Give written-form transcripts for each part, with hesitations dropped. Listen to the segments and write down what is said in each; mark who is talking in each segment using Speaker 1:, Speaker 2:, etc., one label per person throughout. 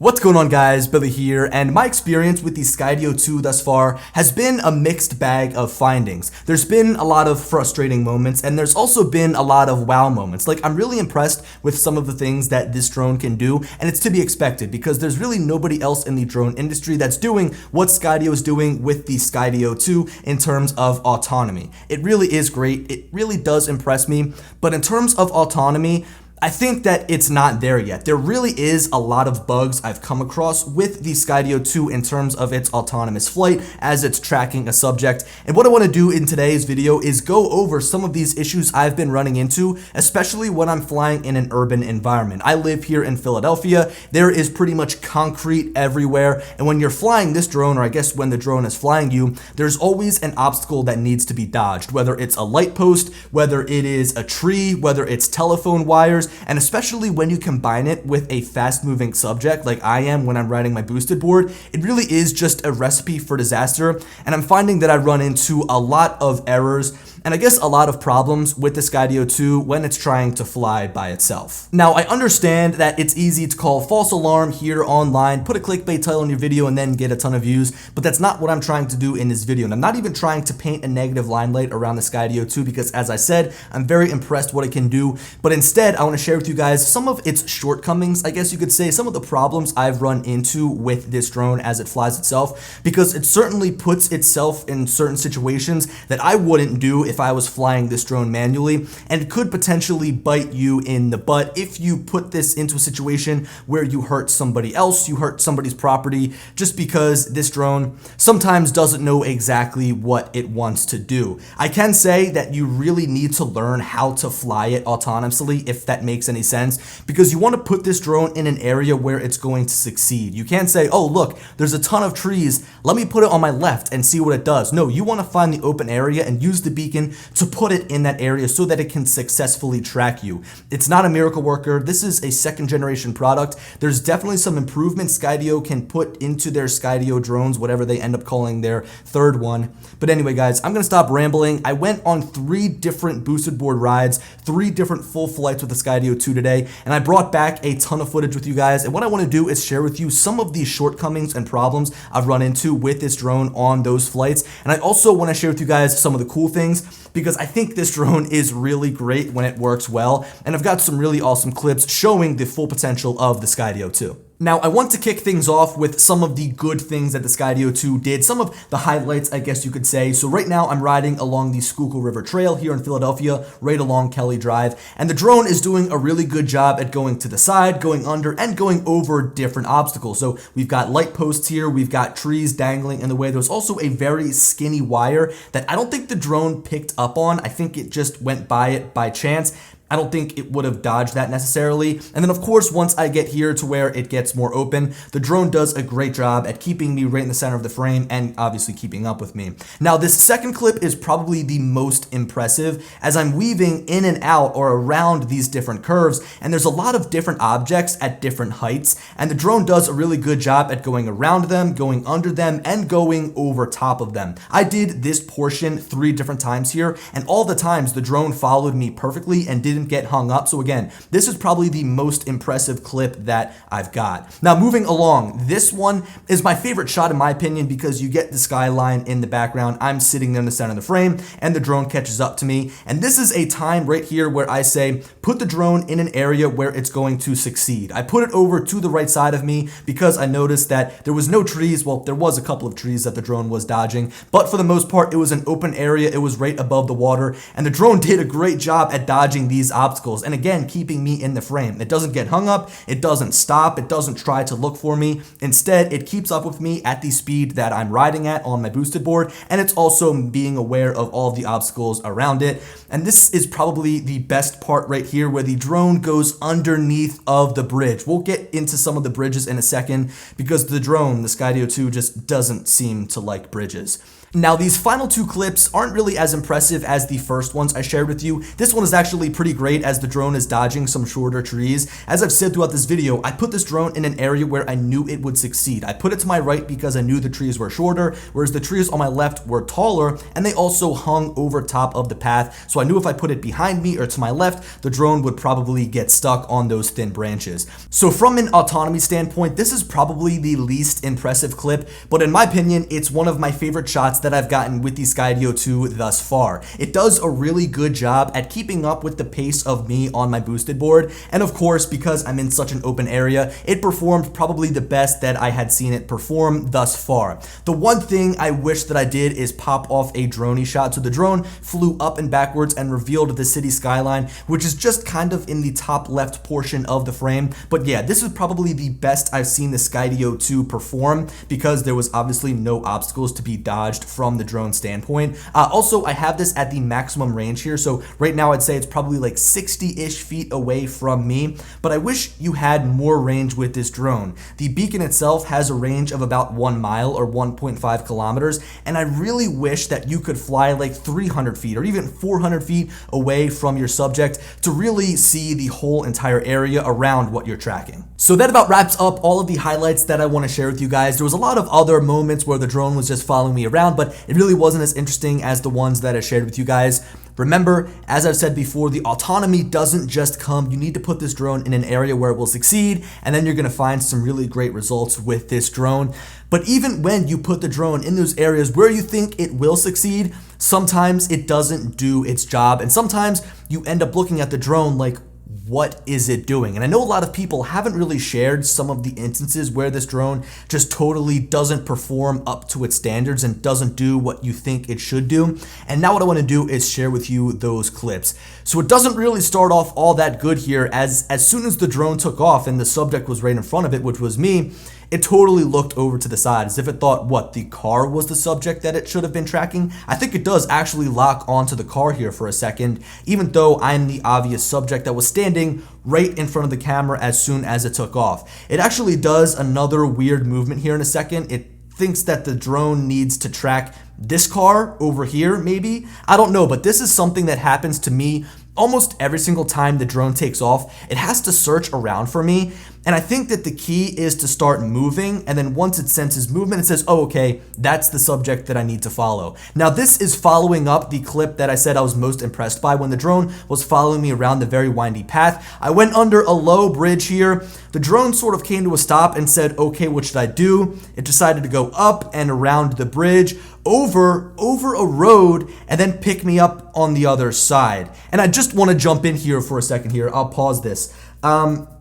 Speaker 1: What's going on, guys? Billy here, and my experience with the Skydio 2 thus far has been a mixed bag of findings. There's been a lot of frustrating moments, and there's also been a lot of wow moments. Like, I'm really impressed with some of the things that this drone can do, and it's to be expected because there's really nobody else in the drone industry that's doing what Skydio is doing with the Skydio 2 in terms of autonomy. It really is great. It really does impress me, but in terms of autonomy, I think that it's not there yet. There really is a lot of bugs I've come across with the Skydio 2 in terms of its autonomous flight as it's tracking a subject. And what I want to do in today's video is go over some of these issues I've been running into, especially when I'm flying in an urban environment. I live here in Philadelphia. There is pretty much concrete everywhere. And when you're flying this drone, or I guess when the drone is flying you, there's always an obstacle that needs to be dodged, whether it's a light post, whether it is a tree, whether it's telephone wires. And especially when you combine it with a fast-moving subject like I am when I'm riding my boosted board, it really is just a recipe for disaster. And I'm finding that I run into a lot of errors and I guess a lot of problems with the Skydio 2 when it's trying to fly by itself. Now, I understand that it's easy to call false alarm here online, put a clickbait title on your video and then get a ton of views, but that's not what I'm trying to do in this video. And I'm not even trying to paint a negative limelight around the Skydio 2 because, as I said, I'm very impressed what it can do, but instead I want to share with you guys some of its shortcomings, I guess you could say, some of the problems I've run into with this drone as it flies itself, because it certainly puts itself in certain situations that I wouldn't do if I was flying this drone manually, and could potentially bite you in the butt if you put this into a situation where you hurt somebody else, you hurt somebody's property, just because this drone sometimes doesn't know exactly what it wants to do. I can say that you really need to learn how to fly it autonomously, if that makes any sense, because you want to put this drone in an area where it's going to succeed. You can't say, oh look, there's a ton of trees, let me put it on my left and see what it does. No, you want to find the open area and use the beacon to put it in that area so that it can successfully track you. It's not a miracle worker. This is a second generation product. There's definitely some improvements Skydio can put into their Skydio drones, whatever they end up calling their third one. But anyway, guys, I'm going to stop rambling. I went on 3 different boosted board rides, 3 different full flights with the Skydio 2 today, and I brought back a ton of footage with you guys. And what I want to do is share with you some of the shortcomings and problems I've run into with this drone on those flights. And I also want to share with you guys some of the cool things, because I think this drone is really great when it works well, and I've got some really awesome clips showing the full potential of the Skydio 2. Now, I want to kick things off with some of the good things that the Skydio 2 did, some of the highlights, I guess you could say. So right now, I'm riding along the Schuylkill River Trail here in Philadelphia, right along Kelly Drive, and the drone is doing a really good job at going to the side, going under, and going over different obstacles. So we've got light posts here, we've got trees dangling in the way. There's also a very skinny wire that I don't think the drone picked up on. I think it just went by it by chance. I don't think it would have dodged that necessarily. And then of course, once I get here to where it gets more open, the drone does a great job at keeping me right in the center of the frame and obviously keeping up with me. Now, this second clip is probably the most impressive as I'm weaving in and out or around these different curves, and there's a lot of different objects at different heights, and the drone does a really good job at going around them, going under them, and going over top of them. I did this portion 3 different times here, and all the times the drone followed me perfectly and didn't get hung up. So again, this is probably the most impressive clip that I've got. Now, moving along, this one is my favorite shot in my opinion because you get the skyline in the background. I'm sitting there in the center of the frame and the drone catches up to me. And this is a time right here where I say, put the drone in an area where it's going to succeed. I put it over to the right side of me because I noticed that there was no trees. Well, there was a couple of trees that the drone was dodging, but for the most part, it was an open area. It was right above the water, and the drone did a great job at dodging these obstacles, and again, keeping me in the frame. It doesn't get hung up, it doesn't stop, it doesn't try to look for me. Instead, it keeps up with me at the speed that I'm riding at on my boosted board, and it's also being aware of all of the obstacles around it. And this is probably the best part right here, where the drone goes underneath of the bridge. We'll get into some of the bridges in a second because the drone, the Skydio 2, just doesn't seem to like bridges. Now, these final 2 clips aren't really as impressive as the first ones I shared with you. This one is actually pretty great as the drone is dodging some shorter trees. As I've said throughout this video, I put this drone in an area where I knew it would succeed. I put it to my right because I knew the trees were shorter, whereas the trees on my left were taller, and they also hung over top of the path. So I knew if I put it behind me or to my left, the drone would probably get stuck on those thin branches. So from an autonomy standpoint, this is probably the least impressive clip, but in my opinion, it's one of my favorite shots that I've gotten with the Skydio 2 thus far. It does a really good job at keeping up with the pace of me on my boosted board, and of course, because I'm in such an open area, it performed probably the best that I had seen it perform thus far. The one thing I wish that I did is pop off a droney shot. So the drone flew up and backwards and revealed the city skyline, which is just kind of in the top left portion of the frame. But yeah, this is probably the best I've seen the Skydio 2 perform because there was obviously no obstacles to be dodged from the drone standpoint. Also, I have this at the maximum range here. So right now I'd say it's probably like 60-ish feet away from me, but I wish you had more range with this drone. The beacon itself has a range of about 1 mile or 1.5 kilometers, and I really wish that you could fly like 300 feet or even 400 feet away from your subject to really see the whole entire area around what you're tracking. So that about wraps up all of the highlights that I want to share with you guys. There was a lot of other moments where the drone was just following me around, but it really wasn't as interesting as the ones that I shared with you guys. Remember, as I've said before, the autonomy doesn't just come. You need to put this drone in an area where it will succeed, and then you're going to find some really great results with this drone. But even when you put the drone in those areas where you think it will succeed, sometimes it doesn't do its job, and sometimes you end up looking at the drone like, what is it doing? And I know a lot of people haven't really shared some of the instances where this drone just totally doesn't perform up to its standards and doesn't do what you think it should do. And now what I want to do is share with you those clips. So it doesn't really start off all that good here, as soon as the drone took off and the subject was right in front of it, which was me, it totally looked over to the side as if it thought, what, the car was the subject that it should have been tracking? I think it does actually lock onto the car here for a second, even though I'm the obvious subject that was standing right in front of the camera as soon as it took off. It actually does another weird movement here in a second. It thinks that the drone needs to track this car over here, maybe? I don't know, but this is something that happens to me almost every single time the drone takes off. It has to search around for me, and I think that the key is to start moving, and then once it senses movement, it says, oh, okay, that's the subject that I need to follow. Now, this is following up the clip that I said I was most impressed by when the drone was following me around the very windy path. I went under a low bridge here. The drone sort of came to a stop and said, okay, what should I do? It decided to go up and around the bridge, over a road, and then pick me up on the other side. And I just want to jump in here for a second here. I'll pause this.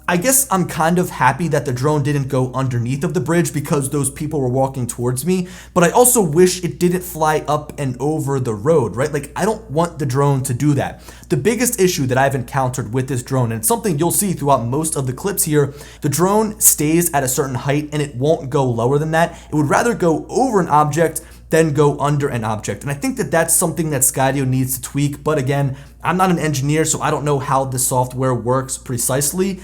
Speaker 1: I guess I'm kind of happy that the drone didn't go underneath of the bridge because those people were walking towards me, but I also wish it didn't fly up and over the road, right? Like, I don't want the drone to do that. The biggest issue that I've encountered with this drone, and it's something you'll see throughout most of the clips here, the drone stays at a certain height and it won't go lower than that. It would rather go over an object then go under an object. And I think that that's something that Skydio needs to tweak. But again, I'm not an engineer, so I don't know how the software works precisely.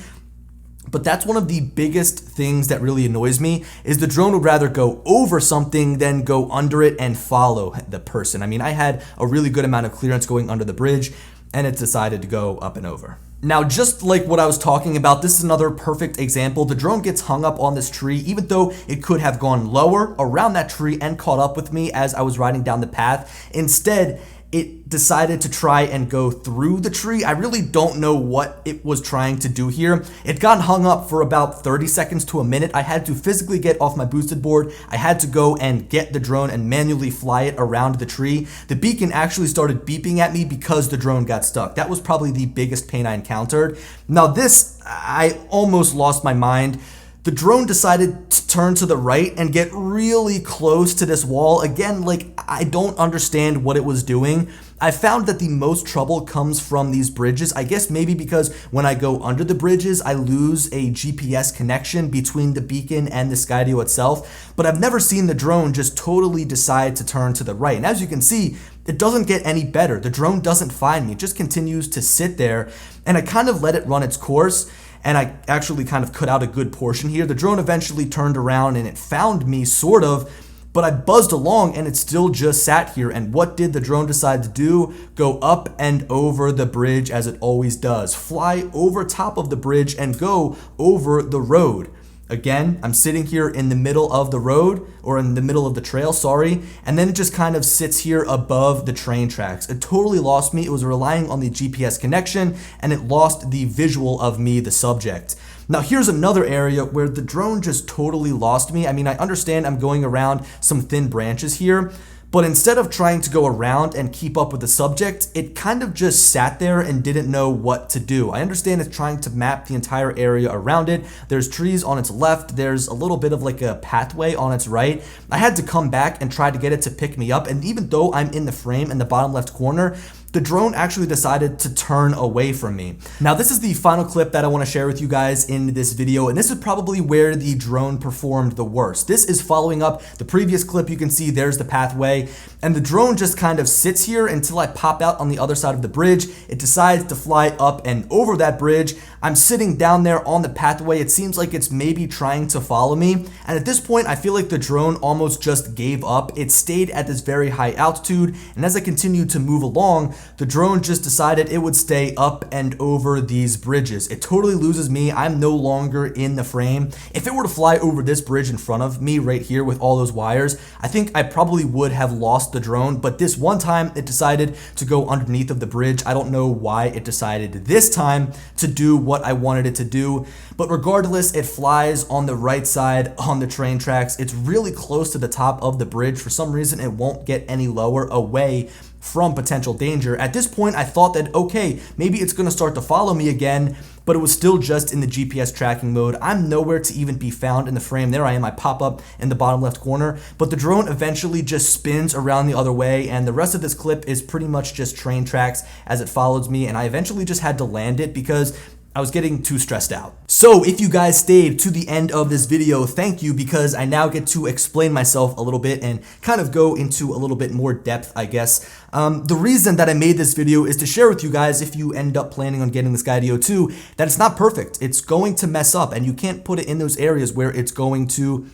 Speaker 1: But that's one of the biggest things that really annoys me, is the drone would rather go over something than go under it and follow the person. I mean, I had a really good amount of clearance going under the bridge, and it decided to go up and over. Now, just like what I was talking about, this is another perfect example. The drone gets hung up on this tree, even though it could have gone lower around that tree and caught up with me as I was riding down the path. Instead, it decided to try and go through the tree. I really don't know what it was trying to do here. It got hung up for about 30 seconds to a minute. I had to physically get off my boosted board. I had to go and get the drone and manually fly it around the tree. The beacon actually started beeping at me because the drone got stuck. That was probably the biggest pain I encountered. Now this, I almost lost my mind. The drone decided to turn to the right and get really close to this wall. Again, like, I don't understand what it was doing. I found that the most trouble comes from these bridges. I guess maybe because when I go under the bridges, I lose a GPS connection between the beacon and the Skydio itself. But I've never seen the drone just totally decide to turn to the right. And as you can see, it doesn't get any better. The drone doesn't find me. It just continues to sit there. And I kind of let it run its course. And I actually kind of cut out a good portion here. The drone eventually turned around and it found me, sort of, but I buzzed along and it still just sat here. And what did the drone decide to do? Go up and over the bridge, as it always does. Fly over top of the bridge and go over the road. Again, I'm sitting here in the middle of the road, or in the middle of the trail, sorry, and then it just kind of sits here above the train tracks. It totally lost me. It was relying on the GPS connection, and it lost the visual of me, the subject. Now here's another area where the drone just totally lost me. I mean, I understand I'm going around some thin branches here, but instead of trying to go around and keep up with the subject, it kind of just sat there and didn't know what to do. I understand it's trying to map the entire area around it. There's trees on its left. There's a little bit of like a pathway on its right. I had to come back and try to get it to pick me up. And even though I'm in the frame in the bottom left corner, the drone actually decided to turn away from me. Now this is the final clip that I want to share with you guys in this video, and this is probably where the drone performed the worst. This is following up the previous clip. You can see there's the pathway, and the drone just kind of sits here until I pop out on the other side of the bridge. It decides to fly up and over that bridge. I'm sitting down there on the pathway. It seems like it's maybe trying to follow me, and at this point I feel like the drone almost just gave up. It stayed at this very high altitude, and as I continued to move along, the drone just decided it would stay up and over these bridges. It totally loses me. I'm no longer in the frame. If it were to fly over this bridge in front of me right here with all those wires, I think I probably would have lost the drone, but this one time it decided to go underneath of the bridge. I don't know why it decided this time to do what I wanted it to do, but regardless, it flies on the right side on the train tracks. It's really close to the top of the bridge. For some reason, it won't get any lower away from potential danger. At this point, I thought that, okay, maybe it's gonna start to follow me again, but it was still just in the GPS tracking mode. I'm nowhere to even be found in the frame. There I am, I pop up in the bottom left corner, but the drone eventually just spins around the other way, and the rest of this clip is pretty much just train tracks as it follows me, and I eventually just had to land it because I was getting too stressed out. So if you guys stayed to the end of this video, thank you, because I now get to explain myself a little bit and kind of go into a little bit more depth, I guess. The reason that I made this video is to share with you guys, if you end up planning on getting the Skydio 2, that it's not perfect. It's going to mess up, and you can't put it in those areas where it's going to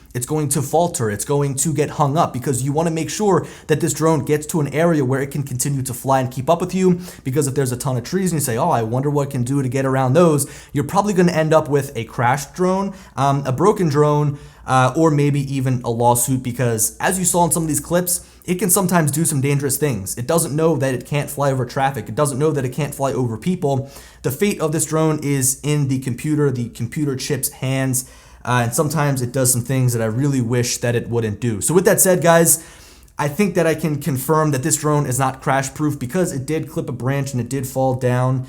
Speaker 1: falter, it's going to get hung up, because you want to make sure that this drone gets to an area where it can continue to fly and keep up with you, because if there's a ton of trees and you say, oh, I wonder what it can do to get around those, you're probably going to end up with a crashed drone, a broken drone, or maybe even a lawsuit, because as you saw in some of these clips, it can sometimes do some dangerous things. It doesn't know that it can't fly over traffic. It doesn't know that it can't fly over people. The fate of this drone is in the computer chip's hands, and sometimes it does some things that I really wish that it wouldn't do. So with that said, guys, I think that I can confirm that this drone is not crash proof, because it did clip a branch and it did fall down.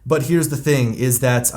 Speaker 1: But here's the thing, is that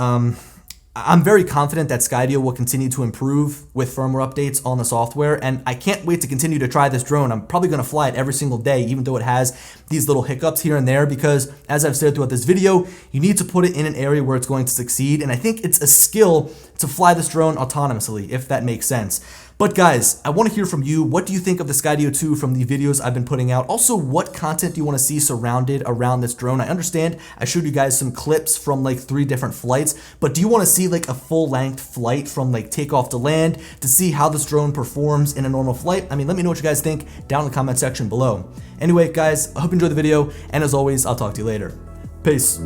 Speaker 1: I'm very confident that Skydio will continue to improve with firmware updates on the software, and I can't wait to continue to try this drone. I'm probably going to fly it every single day, even though it has these little hiccups here and there, because as I've said throughout this video, you need to put it in an area where it's going to succeed, and I think it's a skill to fly this drone autonomously, if that makes sense. But guys, I want to hear from you. What do you think of the Skydio 2 from the videos I've been putting out? Also, what content do you want to see surrounded around this drone? I understand I showed you guys some clips from like 3 different flights, but do you want to see like a full-length flight from like takeoff to land to see how this drone performs in a normal flight? I mean, let me know what you guys think down in the comment section below. Anyway, guys, I hope you enjoyed the video, and as always, I'll talk to you later. Peace.